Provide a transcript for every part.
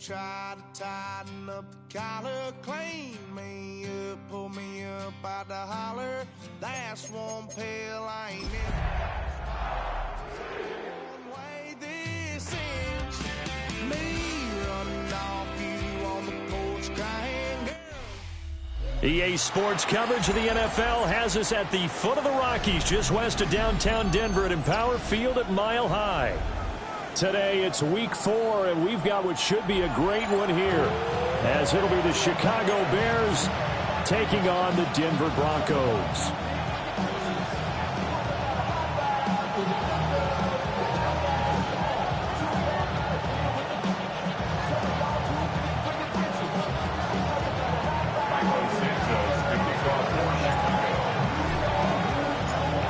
try to tighten up the collar, clean me up, pull me up out the holler. That's one pill I ain't in. One way this ends, me running off you on the porch crying. EA Sports coverage of the NFL has us at the foot of the Rockies, just west of downtown Denver at Empower Field at Mile High. Today it's week 4, and we've got what should be a great one here, as it'll be the Chicago Bears taking on the Denver Broncos.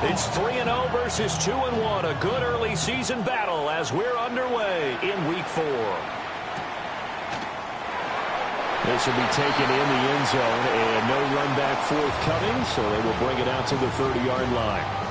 It's 3-0 versus 2-1, a good early season battle as we're underway in week 4. This will be taken in the end zone, and no run back forthcoming, so they will bring it out to the 30-yard line.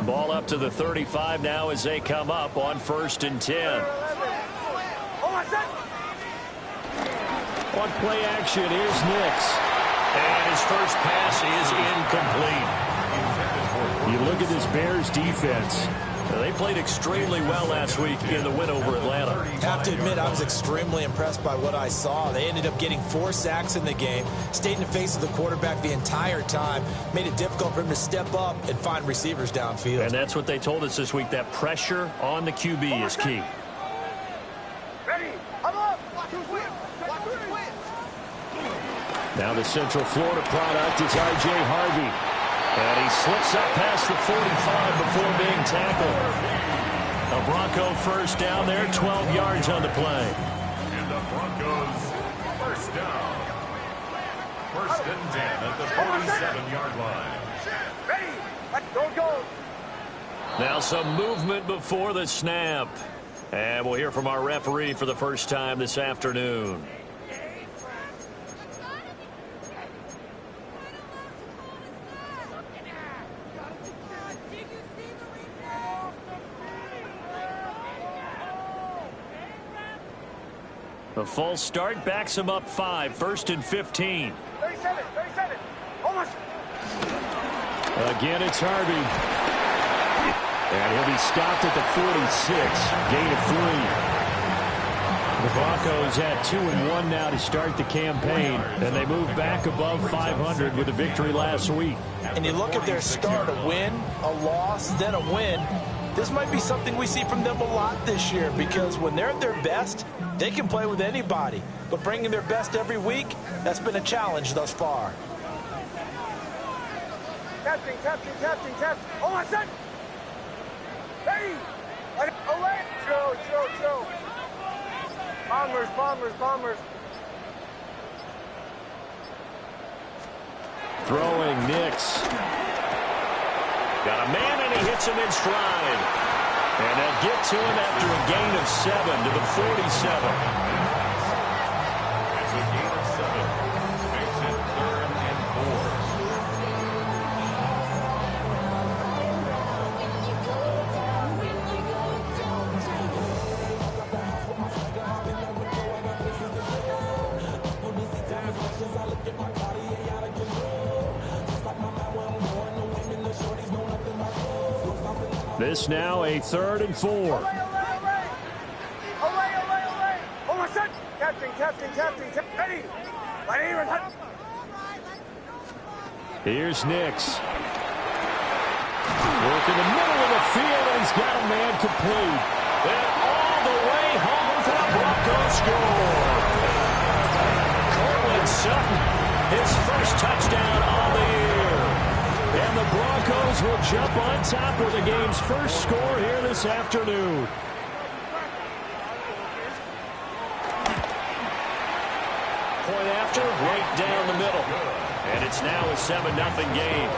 Ball up to the 35 now as they come up on 1st and 10. On play action, here's Nix. And his first pass is incomplete. You look at this Bears defense. They played extremely well last week in the win over Atlanta. I have to admit, I was extremely impressed by what I saw. They ended up getting 4 sacks in the game, stayed in the face of the quarterback the entire time, made it difficult for him to step up and find receivers downfield. And that's what they told us this week, that pressure on the QB is key. Now the Central Florida product is R.J. Harvey. And he slips up past the 45 before being tackled. A Bronco first down there, 12 yards on the play. And the Broncos first down. 1st and 10 at the 47-yard line. Ready, let's go. Now some movement before the snap. And we'll hear from our referee for the first time this afternoon. The false start backs him up 5, 1st and 15. 37, almost. Again, it's Harvey. And he'll be stopped at the 46, gain of 3. The Broncos at 2-1 now to start the campaign, and they move back above 500 with a victory last week. And you look at their start, a win, a loss, then a win. This might be something we see from them a lot this year, because when they're at their best, they can play with anybody. But bringing their best every week, that's been a challenge thus far. Captain. Oh, my son. Hey. Away. Chill. Bombers. Throwing Nix. Got a man, and he hits him in stride. And they'll get to him after a gain of 7 to the 47. It's a gain of 7. Makes it 3rd and 4. This now a 3rd and 4. Away. Oh, my son. Captain. Ready. Here's Nix. Work in the middle of the field, and he's got a man complete. And all the way home for the Broncos score. Cortland Sutton, his first touchdown on the year. And the Broncos will jump on top with the game's first score here this afternoon. Point after, right down the middle. And it's now a 7-0 game.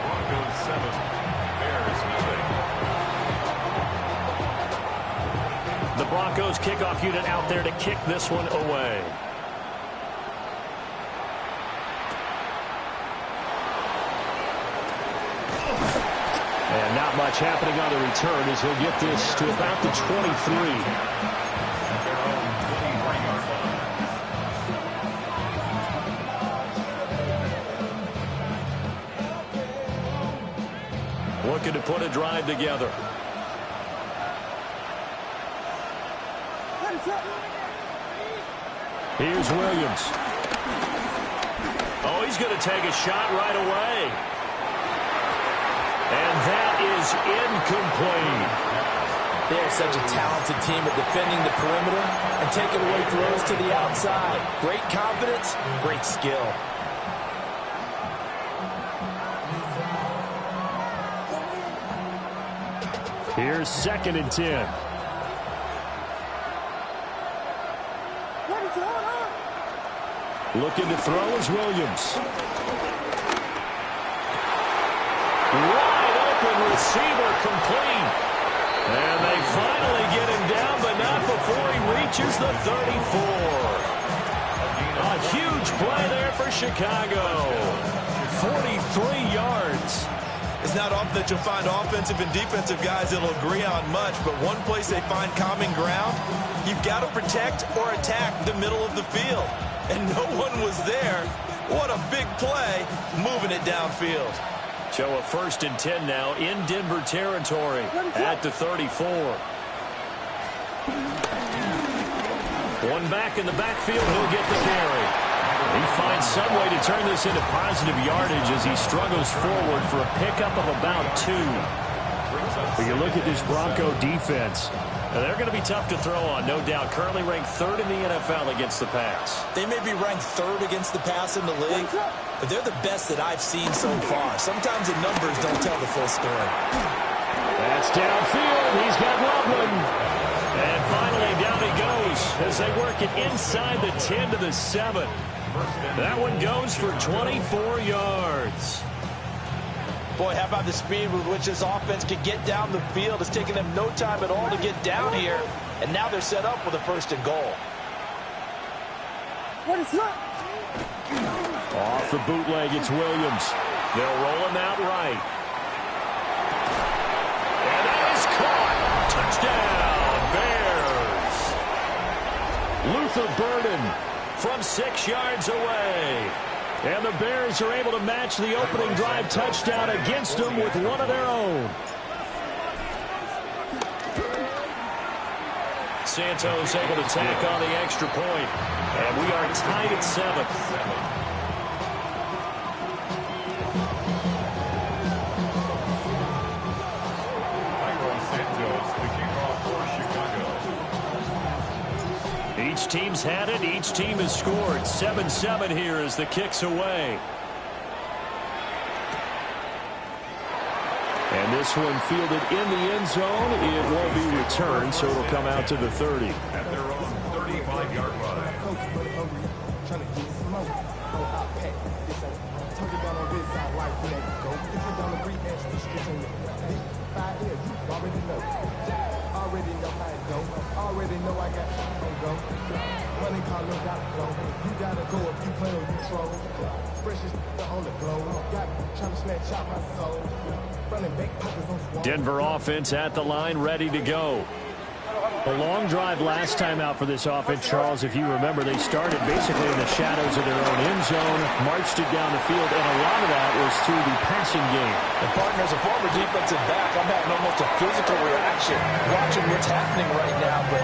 Broncos 7, Bears 0. Broncos kickoff unit out there to kick this one away. And not much happening on the return as he'll get this to about the 23. Looking to put a drive together. Here's Williams. Oh, he's going to take a shot right away. And that is incomplete. They are such a talented team at defending the perimeter and taking away throws to the outside. Great confidence, great skill. Here's 2nd and 10. Looking to throw is Williams. Wide open receiver complete. And they finally get him down, but not before he reaches the 34. A huge play there for Chicago. 43 yards. It's not often that you'll find offensive and defensive guys that'll agree on much, but one place they find common ground, you've got to protect or attack the middle of the field. And no one was there. What a big play, moving it downfield. So a 1st and 10 now in Denver territory at the 34. One back in the backfield, he'll get the carry. He finds some way to turn this into positive yardage as he struggles forward for a pickup of about 2. When you look at this Bronco defense, they're going to be tough to throw on, no doubt. Currently ranked 3rd in the NFL against the pass. They may be ranked 3rd against the pass in the league, but they're the best that I've seen so far. Sometimes the numbers don't tell the full story. That's downfield. He's got Loveland. And finally, down he goes as they work it inside the 10 to the 7. That one goes for 24 yards. Boy, how about the speed with which this offense could get down the field? It's taken them no time at all to get down here, and now they're set up with a 1st and goal. Off the bootleg, it's Williams. They'll roll him out right. And that is caught. Touchdown, Bears. Luther Burden from 6 yards away. And the Bears are able to match the opening drive touchdown against them with one of their own. Santos able to tack on the extra point. And we are tied at 7. Each team's had it. Each team has scored. 7-7 here as the kick's away. And this one fielded in the end zone. It won't be returned, so it'll come out to the 30. At their own 35-yard line. Already know I got go. Money car look out go. You gotta go if you play or you troll. Fresh as on the glow. Got trying to snatch out my soul. Running back pockets on swamp. Denver offense at the line, ready to go. A long drive last time out for this offense, Charles. If you remember, they started basically in the shadows of their own end zone, marched it down the field, and a lot of that was through the passing game. And partner, as a former defensive back, I'm having almost a physical reaction watching what's happening right now. But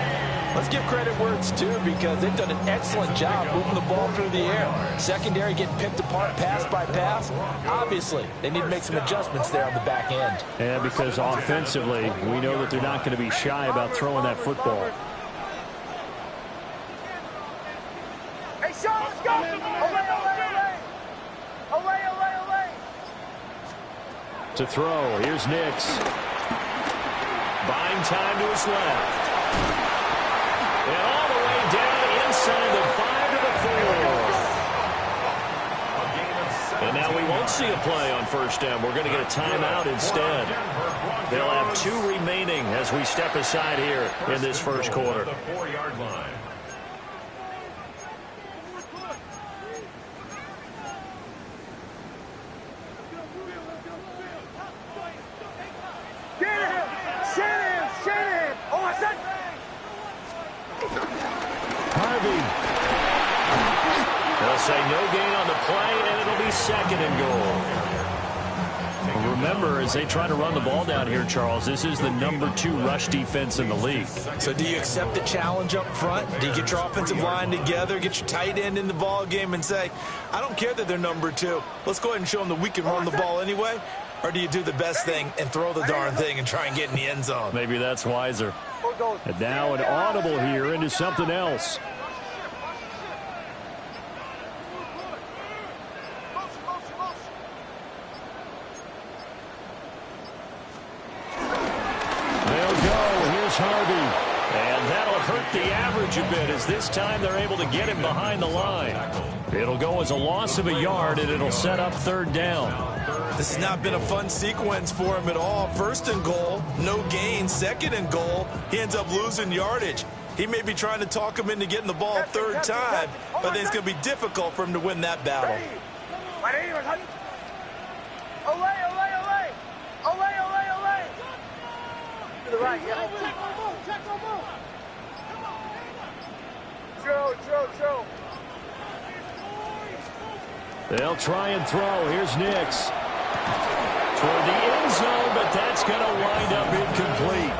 let's give credit where it's due, because they've done an excellent job moving the ball through the air. Secondary getting picked apart pass by pass. Obviously, they need to make some adjustments there on the back end. And because offensively, we know that they're not going to be shy about throwing that football. Hey, Sean, let's go! Away! To throw, here's Nix. Buying time to his left. And all the way down inside the 5 to the 4. And now we won't see a play on 1st down. We're going to get a timeout instead. They'll have 2 remaining as we step aside here in this first quarter. The 4-yard line. Harvey. They'll say no gain on the play, and it'll be 2nd and goal. Remember, as they try to run the ball down here, Charles, this is the number 2 rush defense in the league. So do you accept the challenge up front? Do you get your offensive line together, get your tight end in the ball game and say, I don't care that they're number 2. Let's go ahead and show them that we can run the ball anyway? Or do you do the best thing and throw the darn thing and try and get in the end zone? Maybe that's wiser. And now an audible here into something else. Harvey, and that'll hurt the average a bit as this time they're able to get him behind the line. It'll go as a loss of a yard, and it'll set up 3rd down. This has not been a fun sequence for him at all. 1st and goal, no gain. 2nd and goal, he ends up losing yardage. He may be trying to talk him into getting the ball 3rd time, but I think it's going to be difficult for him to win that battle. To the right, yeah. True. They'll try and throw. Here's Nix. Toward the end zone, but that's going to wind up incomplete.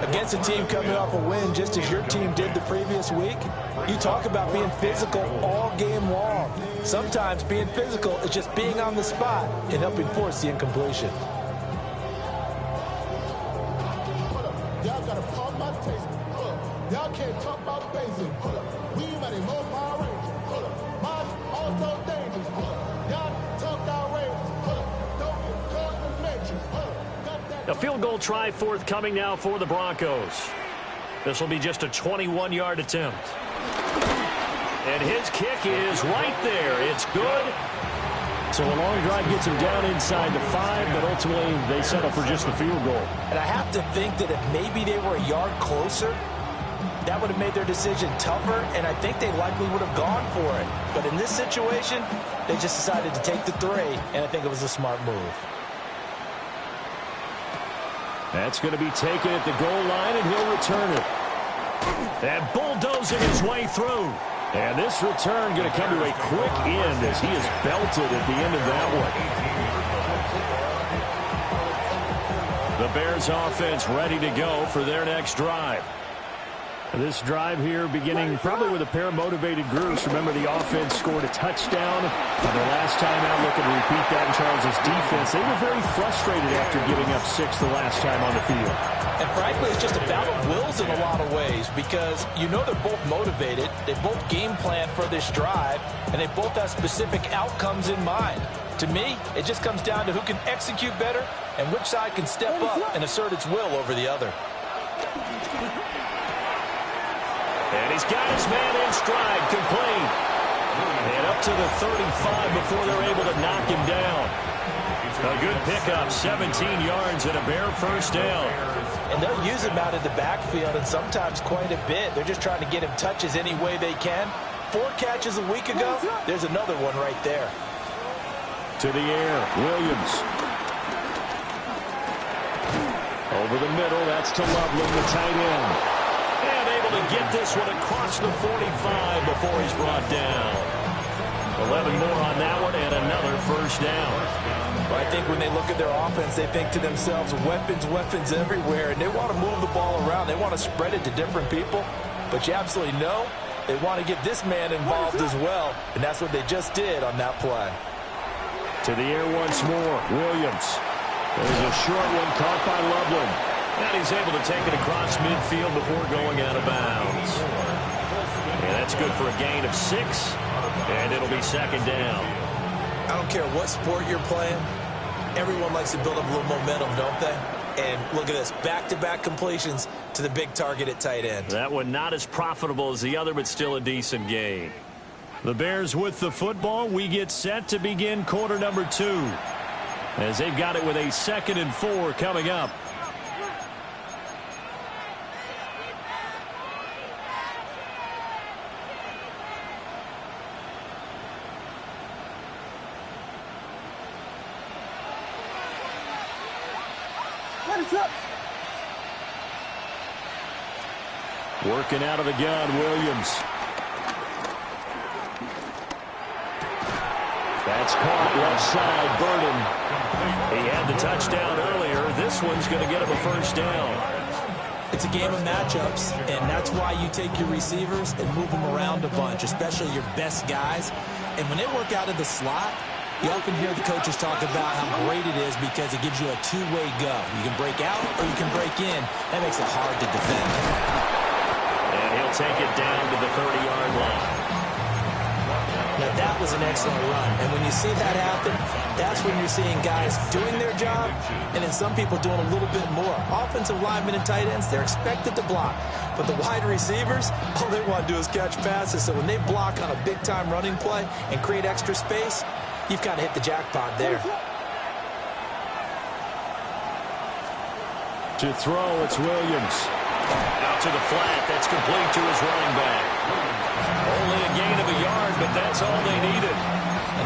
Against a team coming off a win, just as your team did the previous week, you talk about being physical all game long. Sometimes being physical is just being on the spot and helping force the incompletion. Y'all gotta pump my taste. Y'all can't talk about basic. We ready more Power Rangers. Mine also dangerous. Y'all talk outrageous. Don't get caught in the matrix. A field goal try forthcoming now for the Broncos. This will be just a 21-yard attempt. And his kick is right there. It's good. So a long drive gets him down inside the 5, but ultimately they settle for just the field goal. And I have to think that if maybe they were a yard closer, that would have made their decision tougher, and I think they likely would have gone for it. But in this situation, they just decided to take the 3, and I think it was a smart move. That's going to be taken at the goal line, and he'll return it. And bulldozing his way through. And this return going to come to a quick end as he is belted at the end of that one. The Bears offense ready to go for their next drive. This drive here beginning probably with a pair of motivated groups. Remember, the offense scored a touchdown on their last time out. Looking to repeat that in Charles's defense. They were very frustrated after giving up 6 the last time on the field. And frankly, it's just a battle of wills in a lot of ways because you know they're both motivated. They both game plan for this drive, and they both have specific outcomes in mind. To me, it just comes down to who can execute better and which side can step up and assert its will over the other. And he's got his man in stride, complete. And up to the 35 before they're able to knock him down. A good pickup, 17 yards and a Bear first down. And they'll use him out in the backfield and sometimes quite a bit. They're just trying to get him touches any way they can. 4 catches a week ago, there's another one right there. To the air, Williams. Over the middle, that's to Loveland, the tight end. And able to get this one across the 45 before he's brought down. 11 more on that one and another first down. Well, I think when they look at their offense, they think to themselves, weapons everywhere, and they want to move the ball around. They want to spread it to different people, but you absolutely know they want to get this man involved as well, and that's what they just did on that play. To the air once more, Williams. There's a short one caught by Loveland. And he's able to take it across midfield before going out of bounds. And that's good for a gain of 6, and it'll be second down. I don't care what sport you're playing. Everyone likes to build up a little momentum, don't they? And look at this, back-to-back completions to the big target at tight end. That one not as profitable as the other, but still a decent gain. The Bears with the football. We get set to begin quarter number 2. As they've got it with a 2nd and 4 coming up Working out of the gun, Williams. That's caught left side, Burden. He had the touchdown earlier. This one's going to get him a first down. It's a game of matchups, and that's why you take your receivers and move them around a bunch, especially your best guys. And when they work out of the slot, you often hear the coaches talk about how great it is because it gives you a two-way go. You can break out or you can break in. That makes it hard to defend. And he'll take it down to the 30-yard line. Now, that was an excellent run. And when you see that happen, that's when you're seeing guys doing their job and then some people doing a little bit more. Offensive linemen and tight ends, they're expected to block. But the wide receivers, all they want to do is catch passes. So when they block on a big-time running play and create extra space, you've kind of hit the jackpot there. To throw, it's Williams. Out to the flat. That's complete to his running back. Only a gain of a yard, but that's all they needed.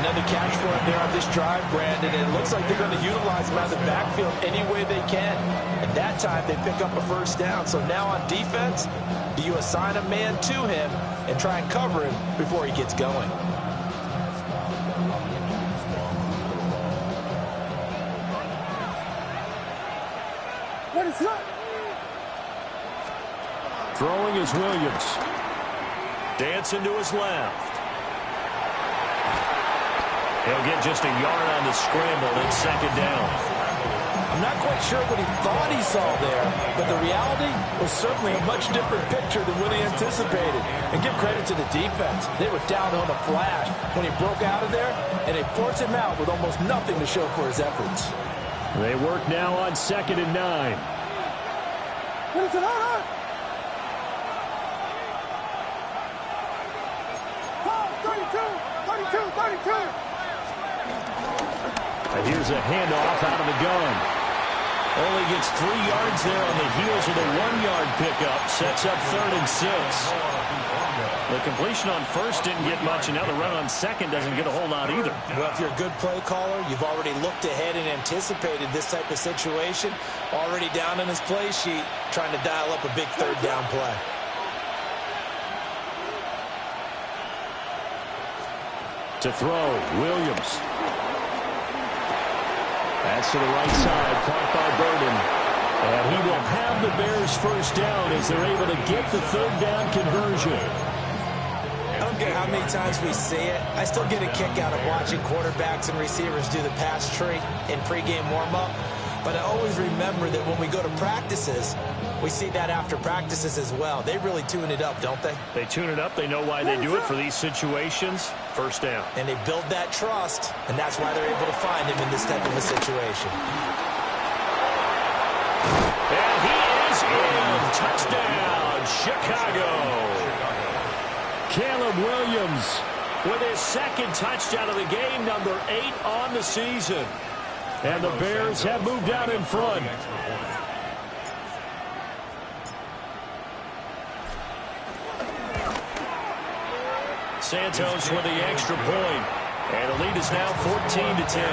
Another catch for him there on this drive, Brandon. And it looks like they're going to utilize him out of the backfield any way they can. And that time they pick up a first down. So now on defense, do you assign a man to him and try and cover him before he gets going? What is that? Throwing is Williams. Dancing to his left. He'll get just a yard on the scramble. It's second down. I'm not quite sure what he thought he saw there, but the reality was certainly a much different picture than what he anticipated. And give credit to the defense. They were down on the flash when he broke out of there, and they forced him out with almost nothing to show for his efforts. They work now on 2nd and 9. What is it? And here's a handoff out of the gun. Only gets 3 yards there on the heels of the 1-yard pickup. Sets up 3rd and 6. The completion on first didn't get much, and now the run on second doesn't get a whole lot either. Well, if you're a good play caller, you've already looked ahead and anticipated this type of situation. Already down in his play sheet, trying to dial up a big 3rd down play. To throw, Williams. That's to the right side, caught by Burden. And he will have the Bears first down as they're able to get the 3rd down conversion. I don't care how many times we see it. I still get a kick out of watching quarterbacks and receivers do the pass tree in pregame warm-up. But I always remember that when we go to practices, we see that after practices as well. They really tune it up, don't they? They tune it up. They know why they do it for these situations. First down. And they build that trust, and that's why they're able to find him in this type of a situation. And he is in. Touchdown, Chicago. Caleb Williams with his 2nd touchdown of the game, number 8 on the season. And the Bears have moved out in front. Santos with the extra point. And the lead is now 14-10.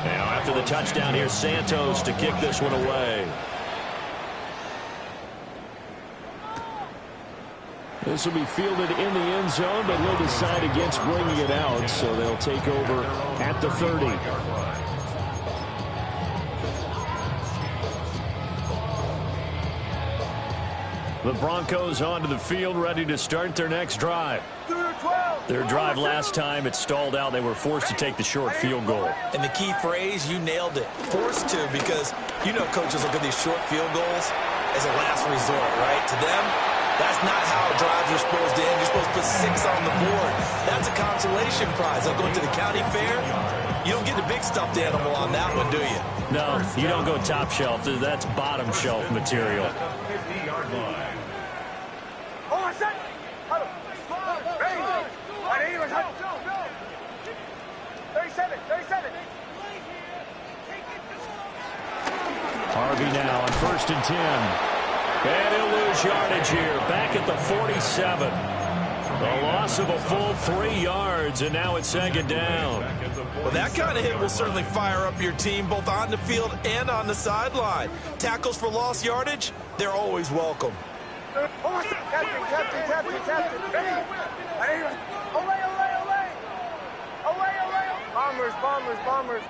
Now after the touchdown, here's Santos to kick this one away. This will be fielded in the end zone, but he'll decide against bringing it out, so they'll take over at the 30. The Broncos onto the field, ready to start their next drive. Their drive last time, it stalled out. They were forced to take the short field goal. And the key phrase, you nailed it. Forced to, because you know coaches look at these short field goals as a last resort, right? To them, that's not how drives are supposed to end. You're supposed to put 6 on the board. That's a consolation prize. Like going to the county fair, you don't get the big stuffed animal on that one, do you? No, you don't go top shelf. That's bottom shelf material. 50-yard line. Harvey now on 1st and 10. And he'll lose yardage here. Back at the 47. A loss of a full 3 yards, and now it's second down. Well, that kind of hit will certainly fire up your team both on the field and on the sideline. Tackles for lost yardage, they're always welcome. Captain. Ready? Olay. Bombers.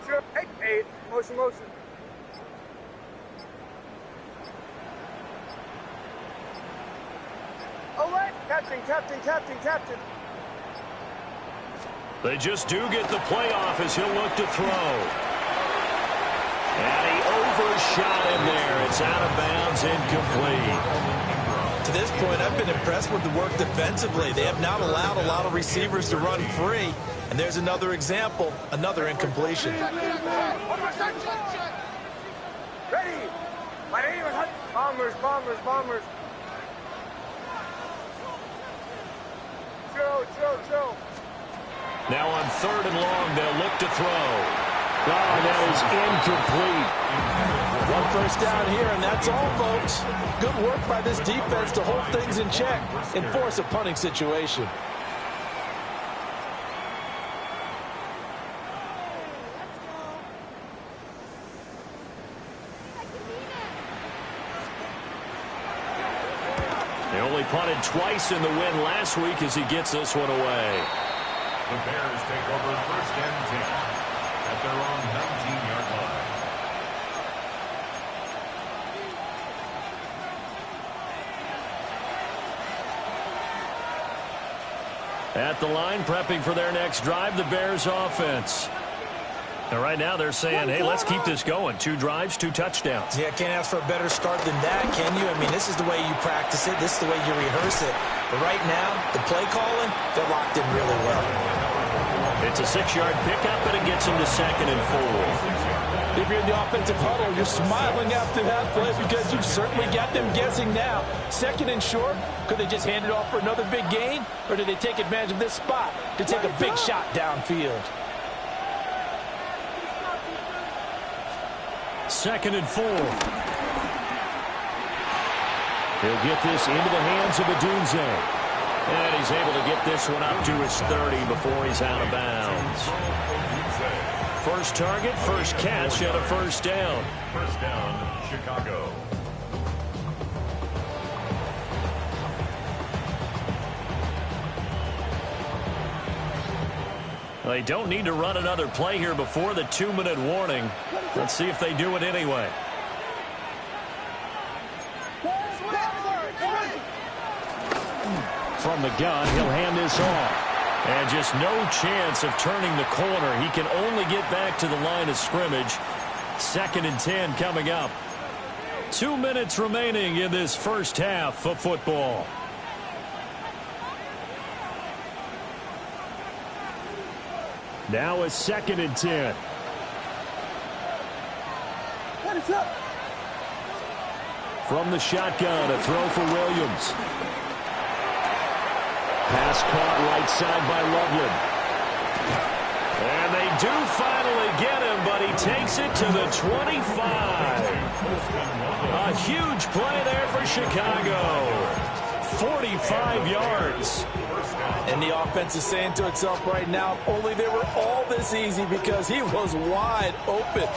Sure. Hey. Motion. Olay. Captain. They just do get the playoff as he'll look to throw. And he overshot him there. It's out of bounds, incomplete. To this point, I've been impressed with the work defensively. They have not allowed a lot of receivers to run free. And there's another example, another incompletion. Ready? My name is Bombers. Chill. Now on 3rd and long, they'll look to throw. Oh, that is incomplete. 1 first down here, and that's all, folks. Good work by this defense to hold things in check and force a punting situation. They only punted twice in the win last week as he gets this one away. The Bears take over 1st and 10 at their own 19-yard line. At the line, prepping for their next drive, the Bears offense. And right now they're saying, hey, let's keep this going. 2 drives, 2 touchdowns. Yeah, can't ask for a better start than that, can you? I mean, this is the way you practice it. This is the way you rehearse it. But right now, the play calling, they're locked in really well. It's a 6-yard pickup, and it gets him to 2nd and 4. If you're in the offensive huddle, you're smiling after that play because you've certainly got them guessing now. 2nd and short, could they just hand it off for another big gain? Or did they take advantage of this spot to take a big shot downfield? 2nd and 4. He'll get this into the hands of Adunze. And he's able to get this one up to his 30 before he's out of bounds. First target, first catch, and a first down. First down, Chicago. They don't need to run another play here before the 2-minute warning. Let's see if they do it anyway. From the gun, he'll hand this off. And just no chance of turning the corner. He can only get back to the line of scrimmage. 2nd and 10 coming up. 2 minutes remaining in this first half of football. Now a 2nd and 10. From the shotgun, a throw for Williams. Pass caught right side by Loveland. And they do finally get him, but he takes it to the 25. A huge play there for Chicago. 45 yards. And the offense is saying to itself right now, if only they were all this easy, because he was wide open.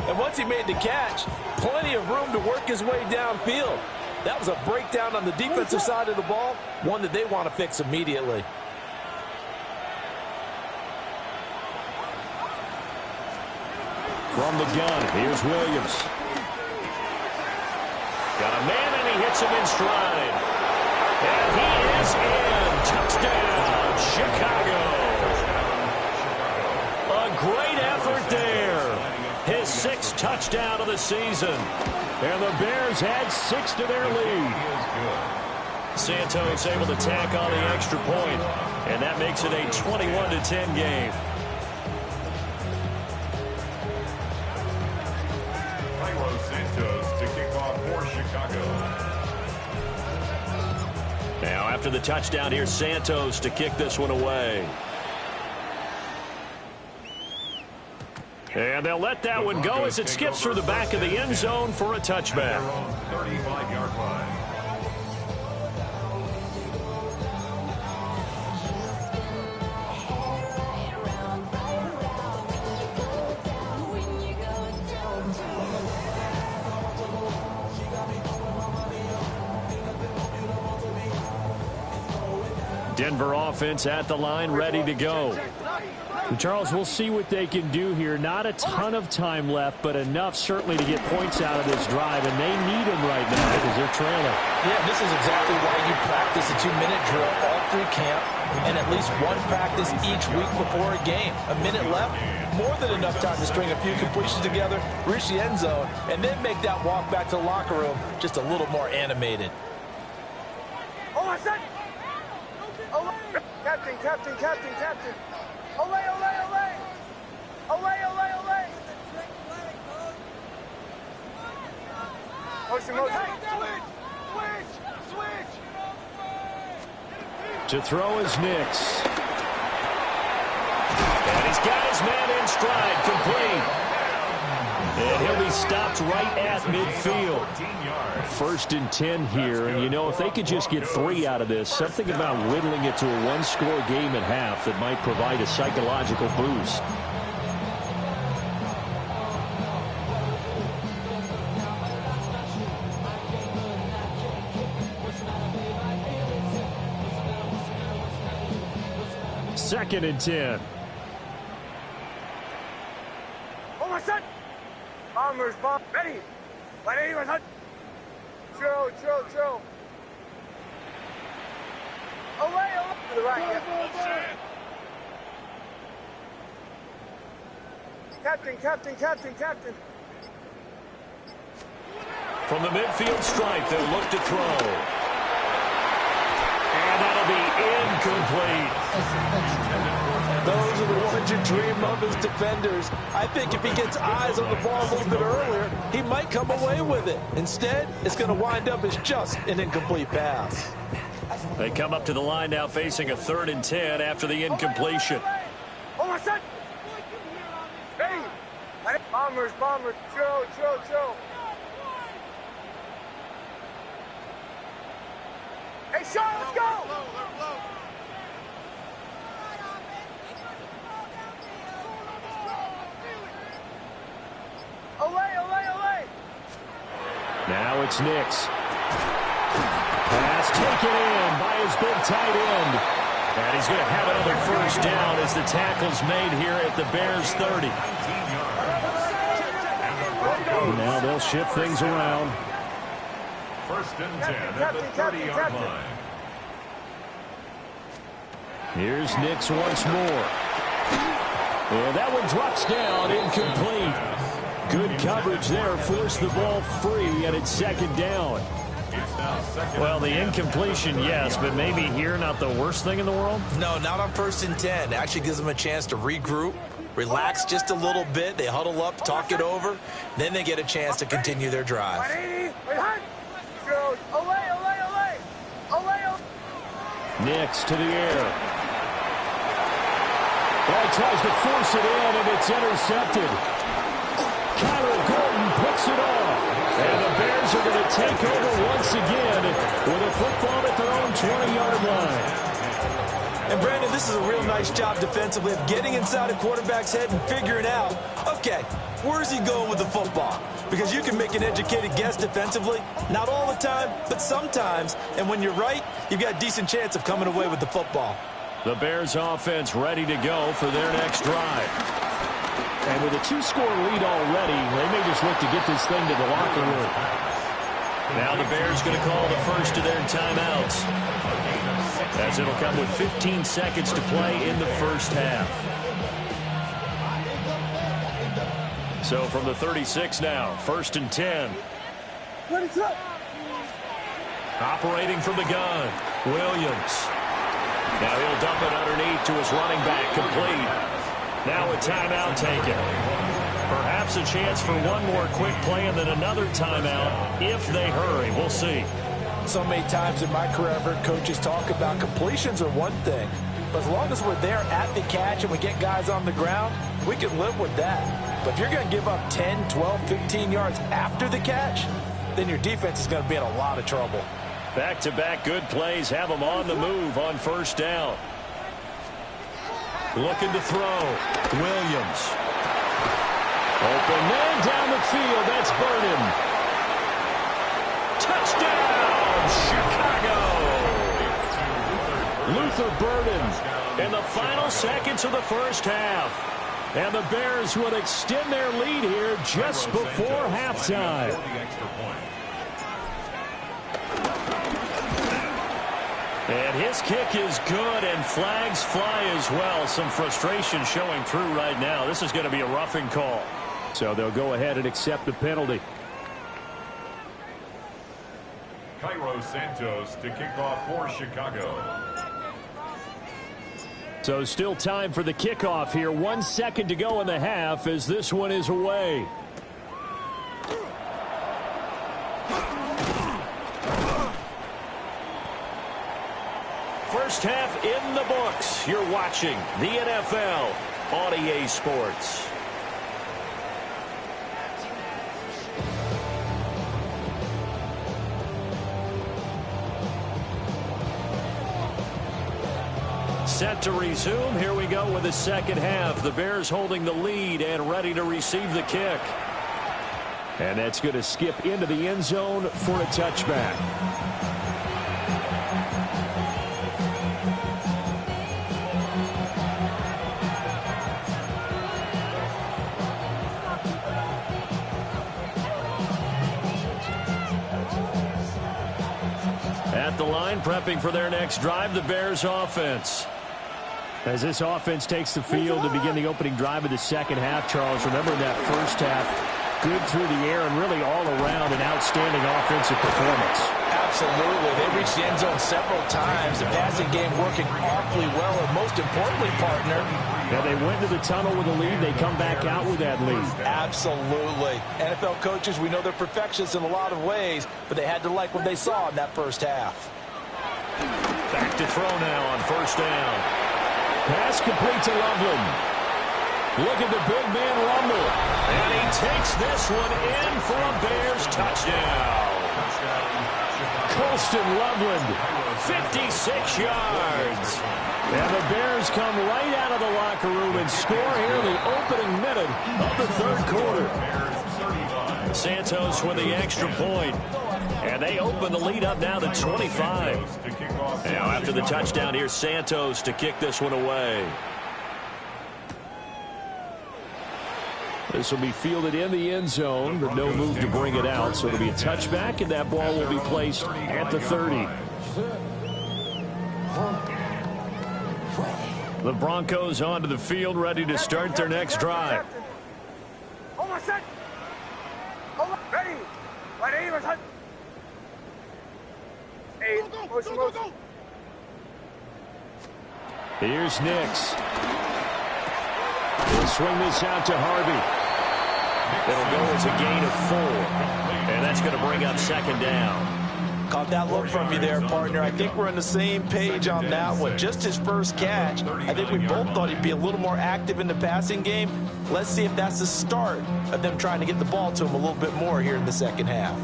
And once he made the catch, plenty of room to work his way downfield. That was a breakdown on the defensive side of the ball, one that they want to fix immediately. From the gun, here's Williams. Got a man, and he hits him in stride. And he is in. Touchdown, Chicago. A great effort there. His 6th touchdown of the season. And the Bears add 6 to their lead. Santos able to tack on the extra point, and that makes it a 21-10 game. Santos to kick off for Chicago. Now after the touchdown, here's Santos to kick this one away. And they'll let that one go as it skips through the back of the end zone for a touchback. 35-yard line. Denver offense at the line, ready to go. Charles, we'll see what they can do here. Not a ton of time left, but enough certainly to get points out of this drive, and they need them right now because they're trailing. Yeah, this is exactly why you practice a 2-minute drill all through camp and at least one practice each week before a game. A minute left, more than enough time to string a few completions together, reach the end zone, and then make that walk back to the locker room just a little more animated. Oh, my son! Oh, captain, captain, captain, captain. Olay, olay, olay! Olay, olay, olay! Motion, motion. Switch! To throw is Nix. And he's got his man in stride, complete. And he'll be stopped right at midfield. 1st and 10 here, and you know, if they could just get 3 out of this, something about whittling it to a 1-score game at half that might provide a psychological boost. Second and 10. Oh, my son! Bombers, bomb, ready! My name is Hunt. Chill. Away, to the right, yeah. Captain. From the midfield stripe, they'll look to throw. And that'll be incomplete. Those are the ones you dream of as defenders. I think if he gets eyes on the ball a little bit earlier, he might come away with it. Instead, it's going to wind up as just an incomplete pass. They come up to the line now facing a 3rd and 10 after the incompletion. Oh, my son! Ready! Bombers, chill. Hey, Sean, let's go! Olay! Now it's Nix. Pass taken in by his big tight end. And he's going to have another 1st down as the tackle's made here at the Bears 30. Now they'll shift things around. 1st and 10 at the 30-yard line. Here's Nix once more. And that one drops down, incomplete. Good coverage there, forced the ball free, and it's 2nd down. Well, the incompletion, yes, but maybe here not the worst thing in the world? No, not on 1st and 10. It actually gives them a chance to regroup, relax just a little bit. They huddle up, talk it over. Then they get a chance to continue their drive. Nix to the air. Well, he tries to force it in, and it's intercepted. Kyler Gordon picks it off. And the Bears are going to take over once again with a football at their own 20-yard line. And, Brandon, this is a real nice job defensively of getting inside a quarterback's head and figuring out, okay, where's he going with the football? Because you can make an educated guess defensively, not all the time, but sometimes. And when you're right, you've got a decent chance of coming away with the football. The Bears offense ready to go for their next drive. And with a 2-score lead already, they may just look to get this thing to the locker room. Now the Bears going to call the first of their timeouts, as it'll come with 15 seconds to play in the 1st half. So from the 36 now, 1st and 10. Operating from the gun, Williams. Now he'll dump it underneath to his running back, complete. Now a timeout taken. Perhaps a chance for one more quick play and then another timeout if they hurry. We'll see. So many times in my career, I've heard coaches talk about completions are one thing. But as long as we're there at the catch and we get guys on the ground, we can live with that. But if you're going to give up 10, 12, 15 yards after the catch, then your defense is going to be in a lot of trouble. Back-to-back good plays have them on the move on 1st down. Looking to throw. Williams. Open man down the field. That's Burden. Touchdown, Chicago. Luther Burden in the final seconds of the first half. And the Bears would extend their lead here just before halftime. And his kick is good, and flags fly as well. Some frustration showing through right now. This is going to be a roughing call. So they'll go ahead and accept the penalty. Cairo Santos to kick off for Chicago. So still time for the kickoff here. 1 second to go in the half as this one is away. First half in the books. You're watching the NFL on EA Sports. Set to resume. Here we go with the second half. The Bears holding the lead and ready to receive the kick. And that's going to skip into the end zone for a touchback. At the line, prepping for their next drive, the Bears offense. As this offense takes the field to begin the opening drive of the second half, Charles, remember in that first half, good through the air and really all around an outstanding offensive performance. Absolutely. They reached the end zone several times. The passing game working awfully well, and most importantly, partner. Yeah, they went to the tunnel with a lead. They come back out with that lead. Absolutely. NFL coaches, we know they're perfectionists in a lot of ways, but they had to like what they saw in that first half. Back to throw now on first down. Pass complete to Loveland. Look at the big man rumble. And he takes this one in for a Bears touchdown. Colston Loveland, 56 yards. And the Bears come right out of the locker room and score here in the opening minute of the third quarter. Santos with the extra point. And they open the lead up now to 25. Now after the touchdown, here's Santos to kick this one away. This will be fielded in the end zone, but no move to bring it out. So it'll be a touchback, and that ball will be placed at the 30. The Broncos onto the field, ready to start their next drive. Here's Nix. He'll swing this out to Harvey. It'll go as a gain of 4. And that's going to bring up second down. Caught that look from you there, partner. I think we're on the same page on that one. Just his first catch. I think we both thought he'd be a little more active in the passing game. Let's see if that's the start of them trying to get the ball to him a little bit more here in the second half.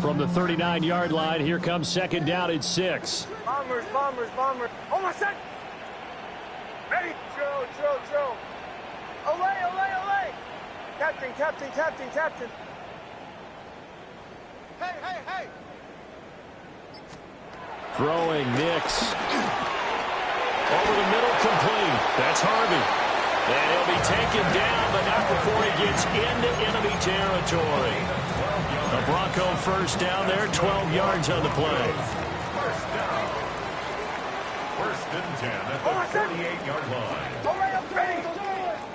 From the 39-yard line, here comes second down at 6. Bombers, bombers, bombers. Oh, my son. Ready? Drill. Olay. Captain. Hey. Throwing Nix. Over the middle, complete. That's Harvey. And he'll be taken down, but not before he gets into enemy territory. A Bronco first down there, 12 yards on the play. First and 10 at the 48-yard line. Olay, I'm ready.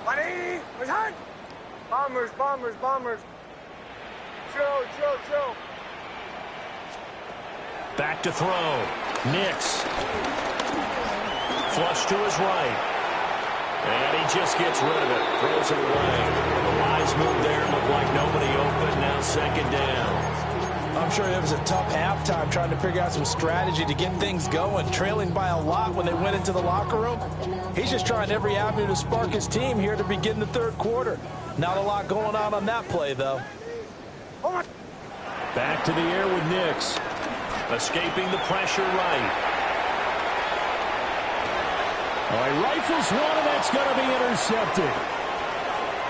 180. Return. Bombers. Drill. Back to throw. Nix. Flush to his right. And he just gets rid of it. Throws it away. The wise move there. Looked like nobody open. Now second down. I'm sure it was a tough halftime trying to figure out some strategy to get things going. Trailing by a lot when they went into the locker room. He's just trying every avenue to spark his team here to begin the third quarter. Not a lot going on that play, though. Back to the air with Nix. Escaping the pressure right. All right, rifles one, and that's going to be intercepted.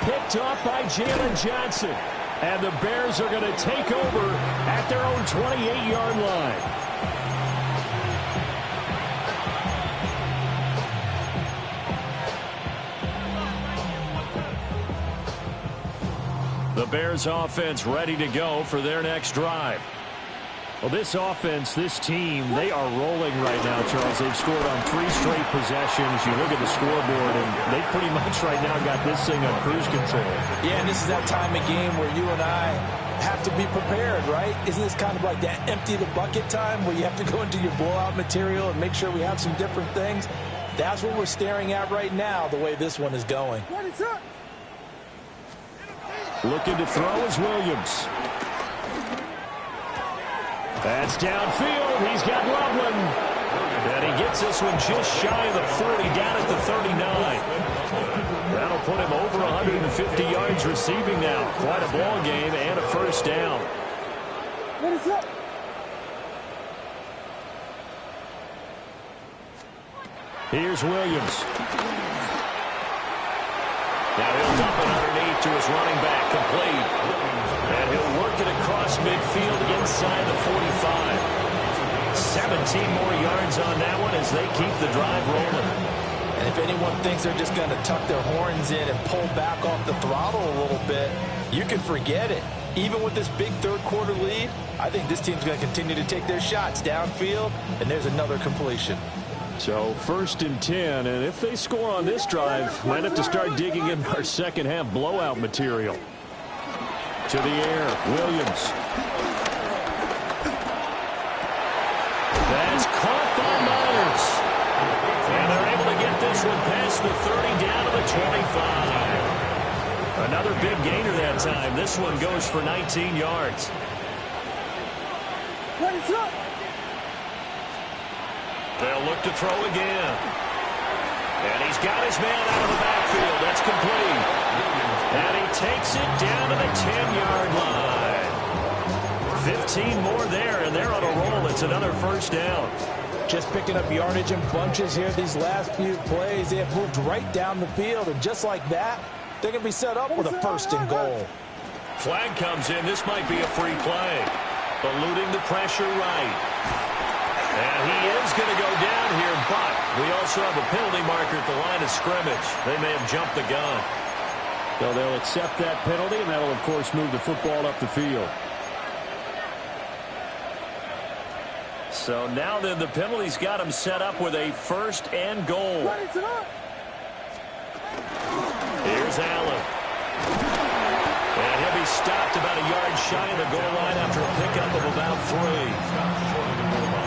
Picked up by Jalen Johnson. And the Bears are going to take over at their own 28-yard line. The Bears offense ready to go for their next drive. Well, this offense, this team, they are rolling right now, Charles. They've scored on 3 straight possessions. You look at the scoreboard, and they pretty much right now got this thing on cruise control. Yeah, and this is that time of game where you and I have to be prepared, right? Isn't this kind of like that empty the bucket time where you have to go into your blowout material and make sure we have some different things? That's what we're staring at right now, the way this one is going. Looking to throw is Williams. That's downfield. He's got Loveland. And he gets this one just shy of the 40, down at the 39. That'll put him over 150 yards receiving now. Quite a ball game and a first down. Here's Williams. Now he'll dump it underneath to his running back, complete. And he'll work it across midfield inside the 45. 17 more yards on that one as they keep the drive rolling. And if anyone thinks they're just going to tuck their horns in and pull back off the throttle a little bit, you can forget it. Even with this big third-quarter lead, I think this team's going to continue to take their shots downfield, and there's another completion. So 1st and 10, and if they score on this drive, might have to start digging in our second-half blowout material. To the air, Williams. That's caught by Myers. And they're able to get this one past the 30 down to the 25. Another big gainer that time. This one goes for 19 yards. They'll look to throw again. And he's got his man out of the backfield. That's complete. And he takes it down to the 10-yard line. 15 more there, and they're on a roll. It's another first down. Just picking up yardage in bunches here these last few plays. They have moved right down the field, and just like that, they're going to be set up with a 1st and goal. Flag comes in. This might be a free play. Eluding the pressure right. And he is going to go down here, but we also have a penalty marker at the line of scrimmage. They may have jumped the gun. So they'll accept that penalty, and that'll, of course, move the football up the field. So now then, the penalty's got him set up with a 1st and goal. Here's Allen. And he'll be stopped about a yard shy of the goal line after a pickup of about 3.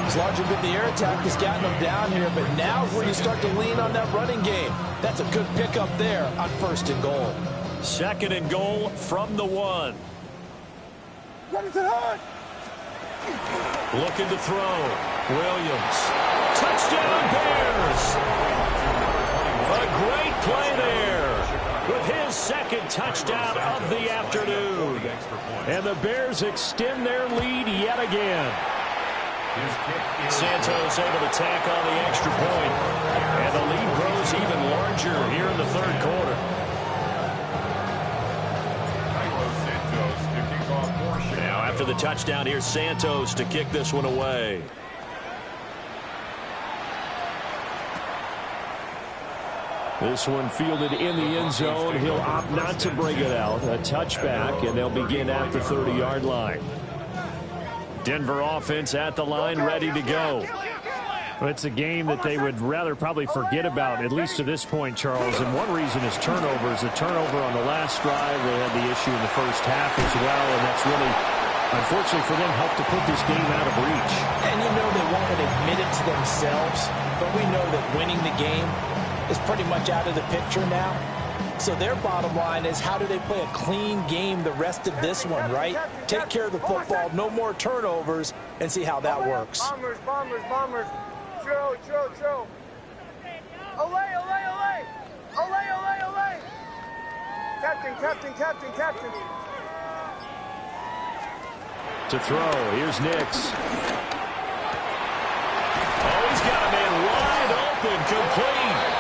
It's largely been the air attack that's gotten them down here, but now's where you start to lean on that running game. That's a good pickup there on 1st and goal. 2nd and goal from the 1. Looking to throw. Williams. Touchdown Bears! A great play there with his 2nd touchdown of the afternoon. And the Bears extend their lead yet again. Santos able to tack on the extra point. And the lead grows even larger here in the 3rd quarter. Now after the touchdown, here's Santos to kick this one away. This one fielded in the end zone. He'll opt not to bring it out. A touchback, and they'll begin at the 30-yard line. Denver offense at the line, ready to go. It's a game that they would rather probably forget about, at least to this point, Charles. And one reason is turnovers. The turnover on the last drive, they had the issue in the first half as well, and that's really, unfortunately for them, helped to put this game out of reach. And you know they won't admit it to themselves, but we know that winning the game is pretty much out of the picture now. So their bottom line is, how do they play a clean game the rest of this one, right? Take care of the football, no more turnovers, and see how that works. Bombers, bombers, bombers. Chill, chill, chill. Olay, olay, olay. Olay, olay, olay. Captain, captain, captain, captain. To throw, here's Nix. Oh, he's got a man wide open, complete.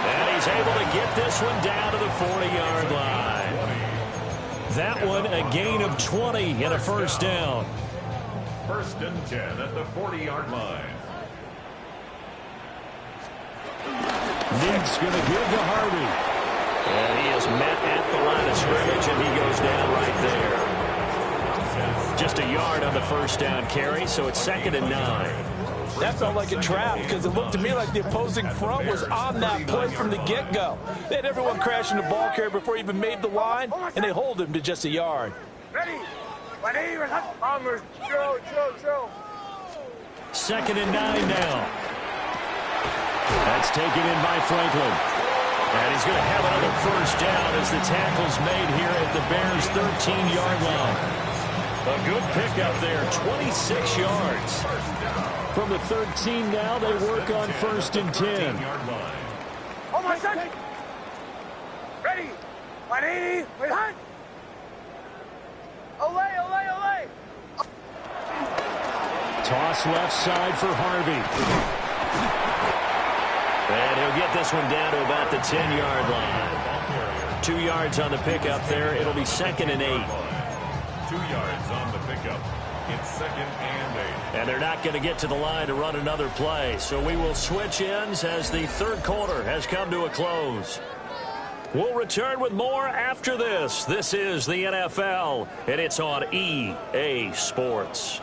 And he's able to get this one down to the 40-yard line. That one a gain of 20 and a first down. 1st and 10 at the 40-yard line. Nick's going to give to Harvey. And he is met at the line of scrimmage, and he goes down right there. Just a yard on the first down carry, so it's 2nd and 9. That felt like a trap because it looked to me like the opposing front was on that play from the get-go. They had everyone crashing the ball carrier before he even made the line, and they hold him to just a yard. Ready. Bombers. Chill. 2nd and 9 now. That's taken in by Franklin. And he's going to have another first down as the tackle's made here at the Bears' 13-yard line. A good pickup there, 26 yards. From the 13 now, they work on 1st and 10. Oh, my son. Ready. 180. Wait, hot. Olay. Toss left side for Harvey. And he'll get this one down to about the 10-yard line. 2 yards on the pickup there. It'll be 2nd and 8. 2 yards on the pickup. It's 2nd and 8. And they're not going to get to the line to run another play. So we will switch ends as the 3rd quarter has come to a close. We'll return with more after this. This is the NFL, and it's on EA Sports.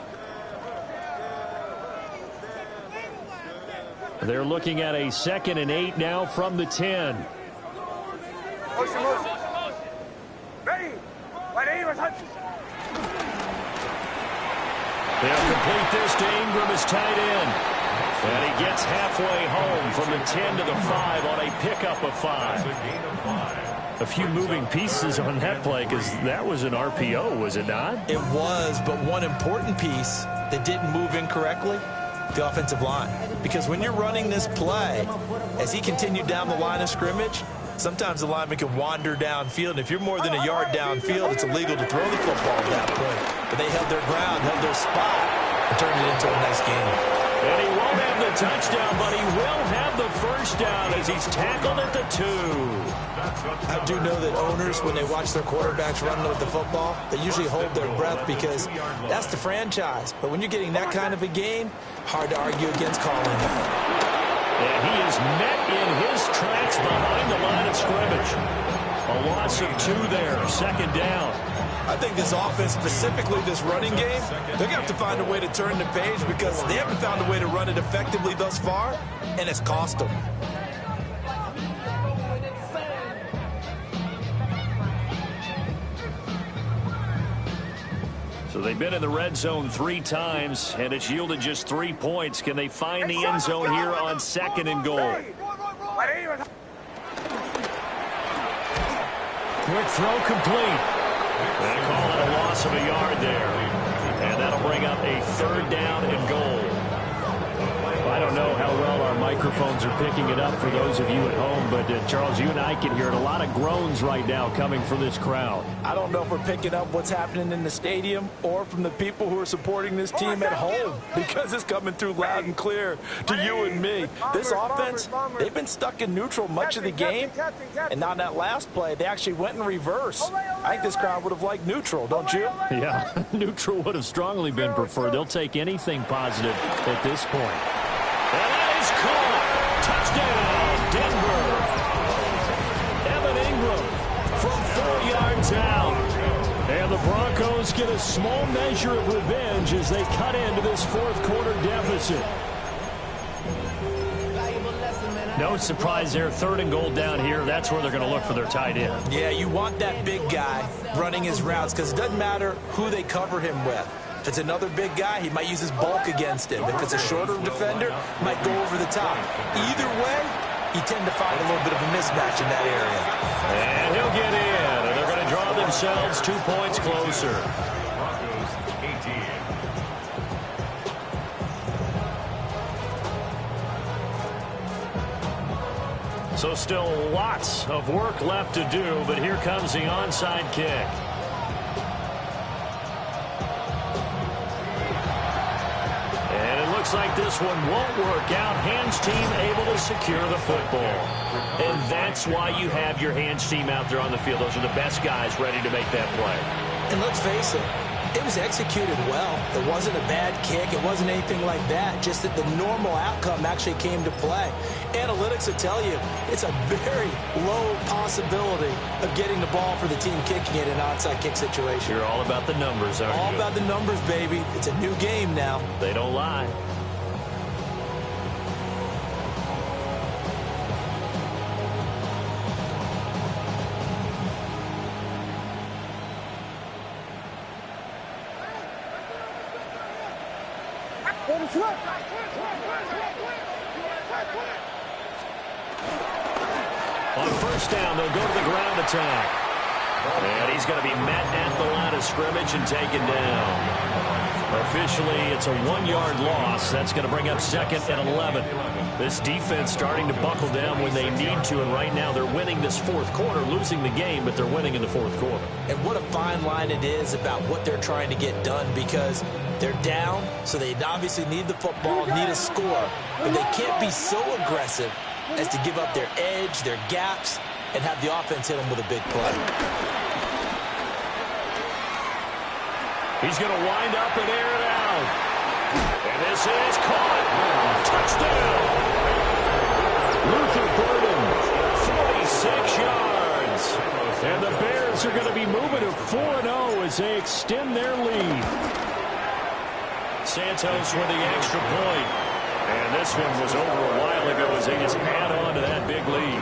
They're looking at a 2nd and 8 now from the 10. Motion. Ready. 180. They'll complete this to Ingram as tight end. And he gets halfway home from the 10 to the 5 on a pickup of 5. A few moving pieces on that play because that was an RPO, was it not? It was, but one important piece that didn't move incorrectly, the offensive line. Because when you're running this play, as he continued down the line of scrimmage, sometimes the lineman can wander downfield. And if you're more than a yard downfield, it's illegal to throw the football at that point. But they held their ground, held their spot, and turned it into a nice game. And he won't have the touchdown, but he will have the first down as he's tackled at the 2. I do know that owners, when they watch their quarterbacks run with the football, they usually hold their breath because that's the franchise. But when you're getting that kind of a game, hard to argue against calling that. And he is met in his tracks behind the line of scrimmage. A loss of 2 there, 2nd down. I think this offense, specifically this running game, they're going to have to find a way to turn the page because they haven't found a way to run it effectively thus far, and it's cost them. So they've been in the red zone 3 times, and it's yielded just 3 points. Can they find the end zone here on 2nd and goal? Quick throw complete. They call it a loss of a yard there. And that'll bring up a 3rd down and goal. I don't know how well our microphones are picking it up for those of you at home, but Charles, you and I can hear it. A lot of groans right now coming from this crowd. I don't know if we're picking up what's happening in the stadium or from the people who are supporting this team at home because it's coming through loud and clear to you and me. This offense, they've been stuck in neutral much of the game, and now in that last play, they actually went in reverse. I think this crowd would have liked neutral, don't you? Yeah, neutral would have strongly been preferred. They'll take anything positive at this point. And that is caught. Touchdown, Denver. Evan Ingram from 4 yards out. And the Broncos get a small measure of revenge as they cut into this 4th quarter deficit. No surprise there. 3rd and goal down here. That's where they're going to look for their tight end. Yeah, you want that big guy running his routes because it doesn't matter who they cover him with. If it's another big guy, he might use his bulk against him. If it's a shorter defender, he might go over the top. Either way, you tend to find a little bit of a mismatch in that area. And he'll get in, and they're going to draw themselves 2 points closer. Broncos 18. So still lots of work left to do, but here comes the onside kick. looks like this one won't work out. Hands team able to secure the football. And that's why you have your hands team out there on the field. Those are the best guys ready to make that play. And let's face it, it was executed well. It wasn't a bad kick. It wasn't anything like that. Just that the normal outcome actually came to play. Analytics will tell you it's a very low possibility of getting the ball for the team kicking it in an onside kick situation. You're all about the numbers, aren't you? All about the numbers, baby. It's a new game now. They don't lie. On first down, they'll go to the ground attack. And he's going to be met at the line of scrimmage and taken down. Officially, it's a 1-yard loss. That's going to bring up 2nd and 11. This defense starting to buckle down when they need to, and right now they're winning this fourth quarter, losing the game, but they're winning in the fourth quarter. And what a fine line it is about what they're trying to get done, because they're down, so they obviously need the football, need a score, but they can't be so aggressive as to give up their edge, their gaps, and have the offense hit them with a big play. He's going to wind up and air it out. And this is caught. Touchdown. Luther Burden, 46 yards. And the Bears are going to be moving to 4-0 as they extend their lead. Santos with the extra point. And this one was over a while ago as they just add on to that big lead.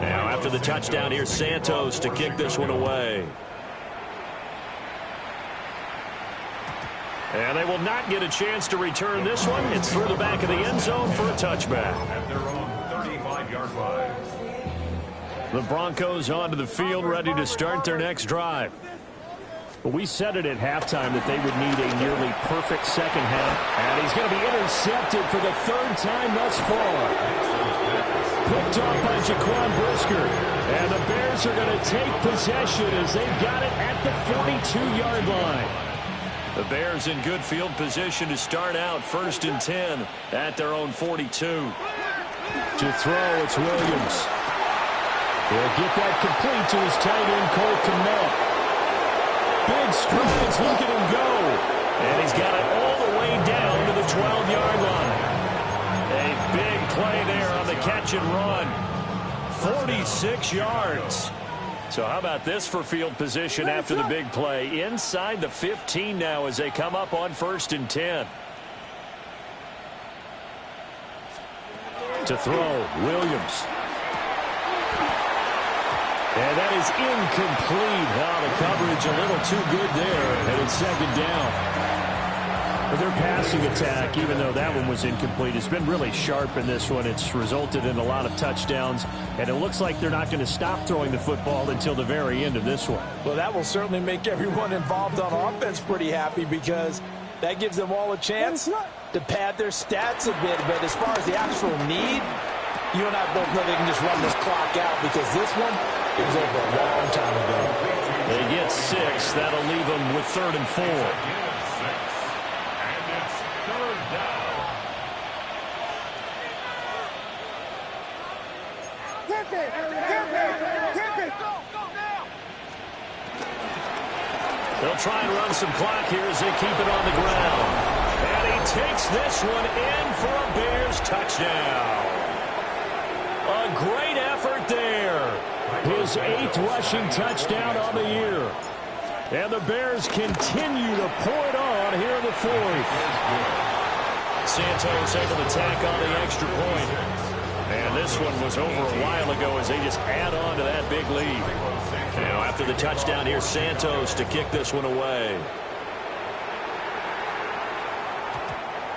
Now after the touchdown, here's Santos to kick this one away. And they will not get a chance to return this one. It's through the back of the end zone for a touchback. At their own 35-yard line. The Broncos onto the field, ready to start their next drive. But we said it at halftime that they would need a nearly perfect second half. And he's going to be intercepted for the 3rd time thus far. Picked off by Jaquan Brisker. And the Bears are going to take possession as they've got it at the 42-yard line. The Bears in good field position to start out 1st and 10 at their own 42. To throw, it's Williams. He'll get that complete to his tight end, Cole Kmet. Big strides, look at him go. And he's got it all the way down to the 12-yard line. A big play there on the catch and run. 46 yards. So how about this for field position after the big play? Inside the 15 now as they come up on 1st and 10. To throw, Williams. And that is incomplete. Now the coverage a little too good there, and it's 2nd down. But their passing attack, even though that one was incomplete, has been really sharp in this one. It's resulted in a lot of touchdowns, and it looks like they're not going to stop throwing the football until the very end of this one. Well, that will certainly make everyone involved on offense pretty happy, because that gives them all a chance to pad their stats a bit. But as far as the actual need, you and I both know they can just run this clock out, because this one, it was over a long time ago. They get 6. That'll leave them with 3rd and 4. They'll try and run some clock here as they keep it on the ground. And he takes this one in for a Bears touchdown. A great effort there. His 8th rushing touchdown on the year. And the Bears continue to pour it on here in the 4th. Santos able to tack on the extra point. And this one was over a while ago as they just add on to that big lead. Now after the touchdown, here's Santos to kick this one away.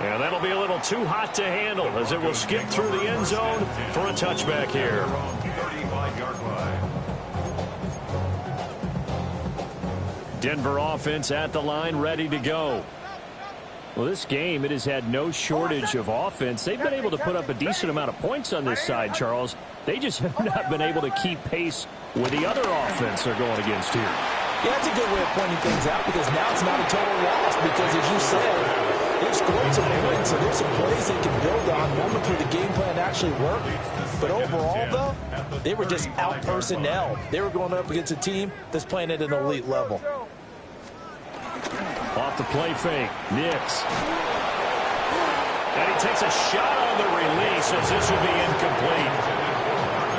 And that'll be a little too hot to handle as it will skip through the end zone for a touchback here. 35-yard line. Denver offense at the line, ready to go. Well, this game, it has had no shortage of offense. They've been able to put up a decent amount of points on this side, Charles. They just have not been able to keep pace with the other offense they're going against here. Yeah, that's a good way of pointing things out because now it's not a total loss because, as you said, they've scored some points, so there's some plays they can build on, moments where the game plan actually worked. But overall, though, they were just out-personnel. They were going up against a team that's playing at an elite level. Off the play fake, Nix. And he takes a shot on the release as this will be incomplete.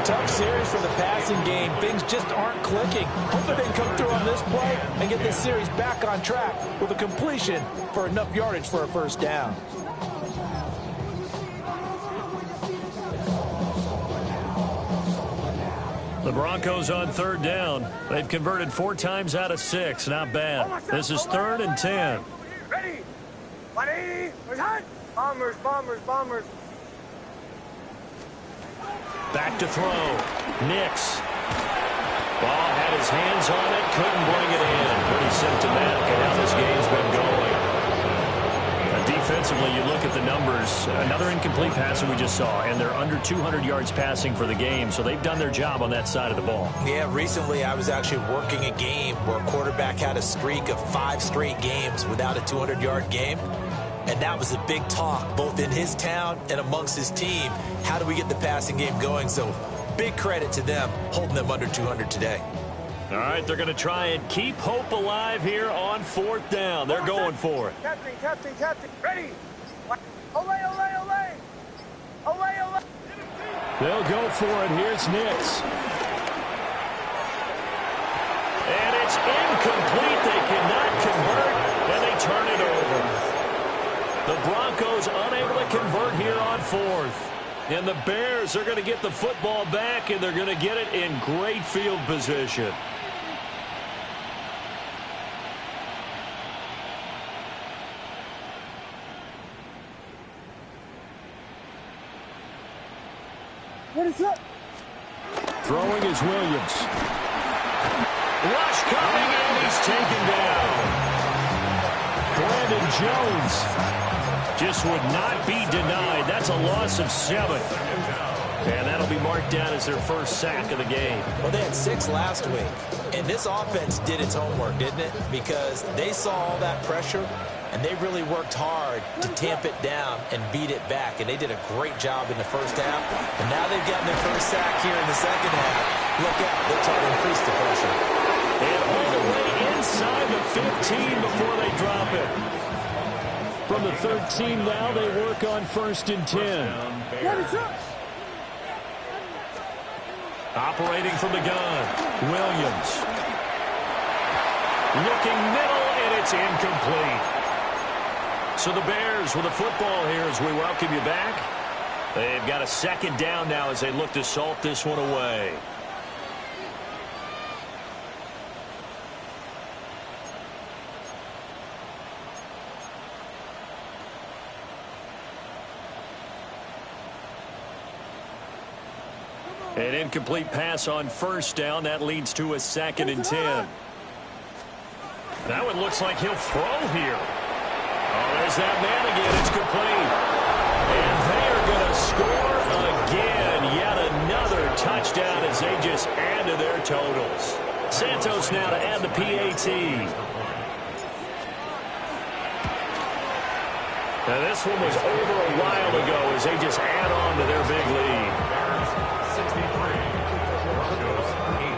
Tough series for the passing game. Things just aren't clicking. Hoping they can come through on this play and get this series back on track with a completion for enough yardage for a first down. The Broncos on third down. They've converted 4 times out of 6. Not bad. This is 3rd and 10. Ready? 180. Bombers, bombers, bombers. Back to throw. Nix. Ball had his hands on it. Couldn't bring it in. Pretty symptomatic of how this game's been going. Defensively, you look at the numbers. Another incomplete pass that we just saw, and they're under 200 yards passing for the game, so they've done their job on that side of the ball. Yeah, recently I was actually working a game where a quarterback had a streak of 5 straight games without a 200-yard game. And that was a big talk, both in his town and amongst his team. How do we get the passing game going? So big credit to them, holding them under 200 today. All right, they're going to try and keep hope alive here on 4th down. They're going for it. Captain, captain, captain. Ready? Olay, olay, olay. Olay, olay. They'll go for it. Here's Nix. And it's incomplete. They cannot convert, and they turn it over. The Broncos unable to convert here on 4th. And the Bears are going to get the football back, and they're going to get it in great field position. What is up? Throwing is Williams. Rush coming, and he's taken down. Brandon Jones just would not be denied. That's a loss of 7. And that'll be marked down as their first sack of the game. Well, they had 6 last week. And this offense did its homework, didn't it? Because they saw all that pressure, and they really worked hard to tamp it down and beat it back. And they did a great job in the first half. And now they've gotten their first sack here in the second half. Look out. They're trying to increase the pressure. And all the way inside the 15 before they drop it. From the 13 now, they work on 1st and 10. Operating from the gun, Williams. Looking middle, and it's incomplete. So the Bears with the football here as we welcome you back. They've got a 2nd down now as they look to salt this one away. An incomplete pass on 1st down. That leads to a 2nd and 10. That one looks like he'll throw here. Oh, there's that man again. It's complete. And they are going to score again. Yet another touchdown as they just add to their totals. Santos now to add the PAT. Now this one was over a while ago as they just add on to their big lead. 63. Broncos 18.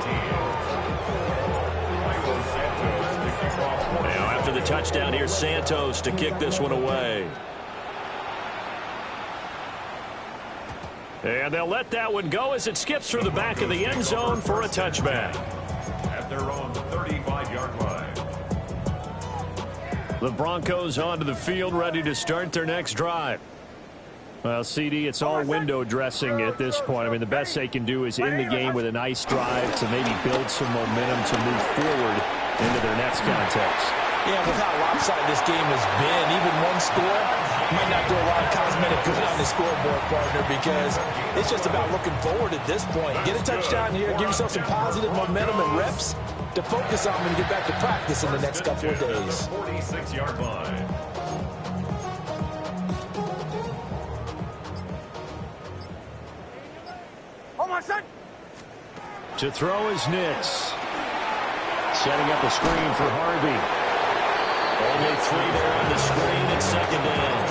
Santos to kick off. Now after the touchdown, here's Santos to kick this one away. And they'll let that one go as it skips through the back of the end zone for a touchback. At their own 35-yard line. The Broncos onto the field, ready to start their next drive. Well, CD, it's all window dressing at this point. I mean, the best they can do is end the game with a nice drive to maybe build some momentum to move forward into their next contest. Yeah, with how lopsided this game has been, even one score might not do a lot of cosmetic good on the scoreboard, partner, because it's just about looking forward at this point. Get a touchdown here, give yourself some positive momentum and reps to focus on when you get back to practice in the next couple of days. 46-yard line. Hold on, son. To throw is Nix. Setting up a screen for Harvey. Only 3 there on the screen at second down.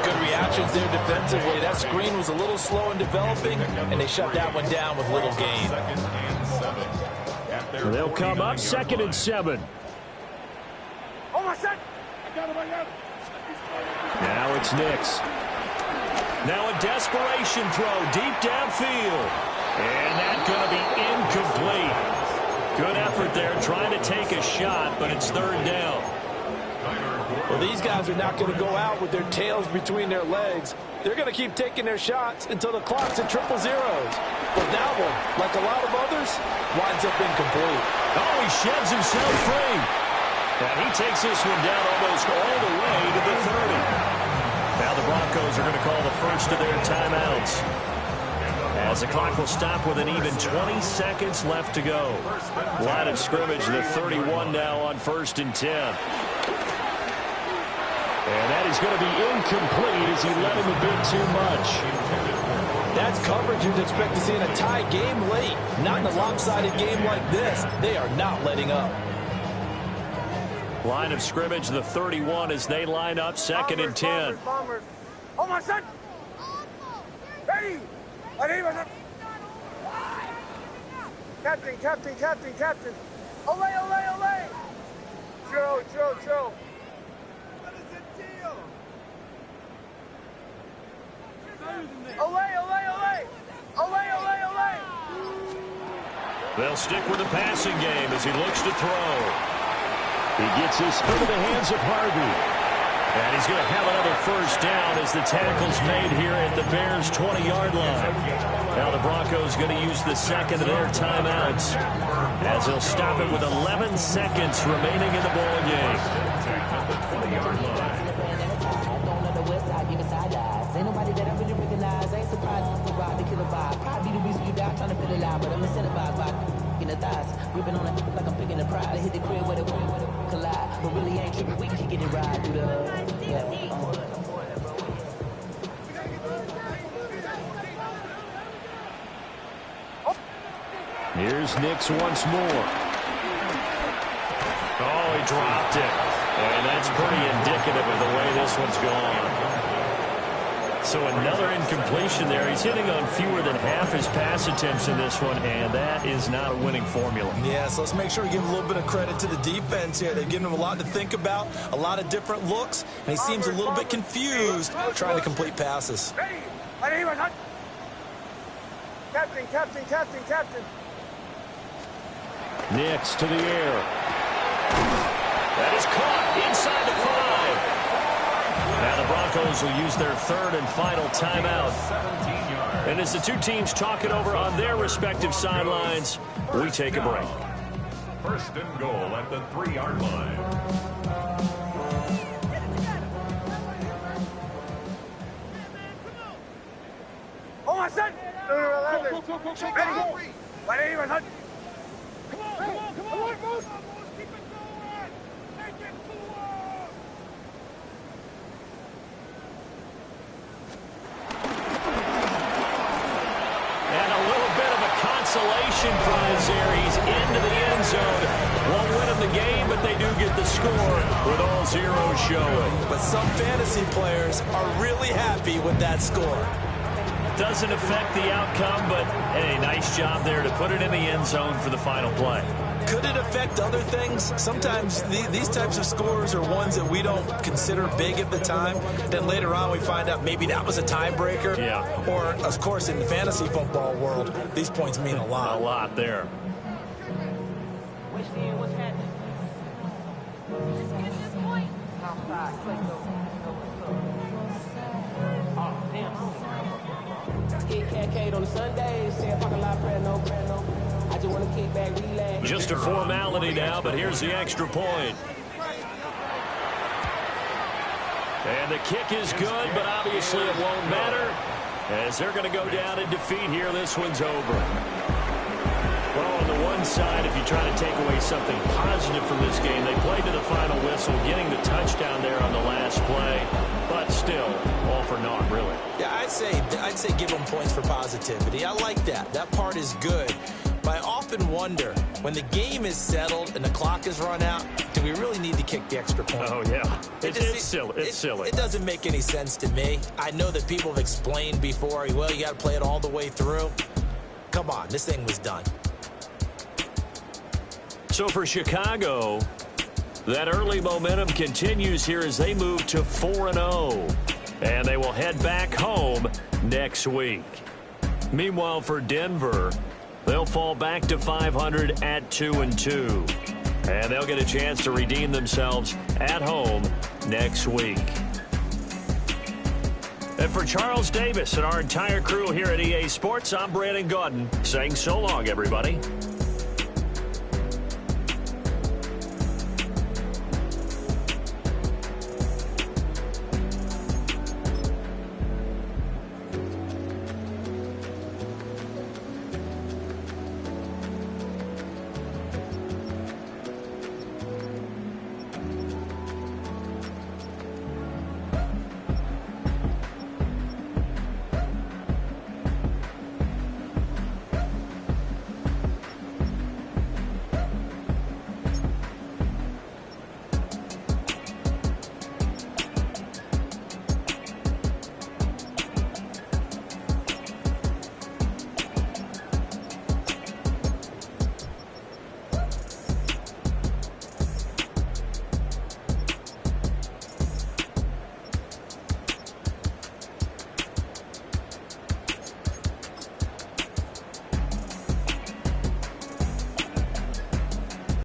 Good reactions there defensively. That screen was a little slow in developing, and they shut that one down with little gain. They'll come up 2nd and 7. Oh, my son! Now it's Nix. Now a desperation throw deep downfield. And that's going to be incomplete. Good effort there trying to take a shot, but it's 3rd down. Well, these guys are not going to go out with their tails between their legs. They're going to keep taking their shots until the clock's at 000. But that one, like a lot of others, winds up incomplete. Oh, he sheds himself free. And he takes this one down almost all the way to the 30. Now the Broncos are going to call the first of their timeouts, as the clock will stop with an even 20 seconds left to go. Line of scrimmage, the 31 now on 1st and 10. And that is going to be incomplete as he let him a bit too much. That's coverage you'd expect to see in a tie game late. Not in a lopsided game like this. They are not letting up. Line of scrimmage, the 31 as they line up 2nd and 10. Bombers. Oh, my son! Ready! Captain, captain, captain, captain. Olay, olay, olay! Joe. What is the deal? Olay, olay, olay! Olay, olay, olay! They'll stick with the passing game as he looks to throw. He gets his into the hands of Harvey. And he's going to have another 1st down as the tackle's made here at the Bears' 20-yard line. Now the Broncos going to use the 2nd of their timeouts, as they'll stop it with 11 seconds remaining in the ball game. Ain't nobody that I really recognize. I ain't surprised it's the ride to kill a vibe. Probably the reason you die trying to feel alive, but I'm incentivized by in the thighs. Ripping on it like I'm picking a prize. I hit the crib with it collide, but really ain't tripping. We can get it right through the Here's Nix once more. Oh, he dropped it. And that's pretty indicative of the way this one's gone. So another incompletion there. He's hitting on fewer than half his pass attempts in this one, and that is not a winning formula. Yeah, so let's make sure we give a little bit of credit to the defense here. They've given him a lot to think about, a lot of different looks, and he seems a little bit confused trying to complete passes. Captain, captain, captain, captain. Nix to the air. That is caught inside the 5. Now the Broncos will use their 3rd and final timeout. And as the two teams talk it over on their respective sidelines, we take a break. 1st and goal at the 3-yard line. Oh, my son! Go. Ready? Ready, run, hunt. Come on, Moose! Keep it going! Take it to us! And a little bit of a consolation prize there. He's into the end zone. Won't win him the game, but they do get the score with all zeros showing. But some fantasy players are really happy with that score. Doesn't affect the outcome, but hey, nice job there to put it in the end zone for the final play. Could it affect other things? Sometimes these types of scores are ones that we don't consider big at the time. Then later on we find out maybe that was a tiebreaker. Yeah. Or, of course, in the fantasy football world, these points mean a lot. A lot there. What's happening? Let's get this point. Oh, damn. Get cat on Sundays. Say a fucking lot, prayer, no. I just want to kick back, relax. Just a formality now, but here's the extra point. And the kick is good, but obviously it won't matter, as they're going to go down in defeat here. This one's over. Well, on the one side, if you try to take away something positive from this game, they played to the final whistle, getting the touchdown there on the last play, but still, all for naught, really. Yeah, I'd say give them points for positivity. I like that. That part is good. My often wonder, when the game is settled and the clock is run out, do we really need to kick the extra point? Oh, yeah. It's silly. It's silly. It doesn't make any sense to me. I know that people have explained before, well, you got to play it all the way through. Come on, this thing was done. So for Chicago, that early momentum continues here as they move to 4-0. And they will head back home next week. Meanwhile, for Denver, they'll fall back to 500 at 2-2. And they'll get a chance to redeem themselves at home next week. And for Charles Davis and our entire crew here at EA Sports, I'm Brandon Gaudin saying so long, everybody.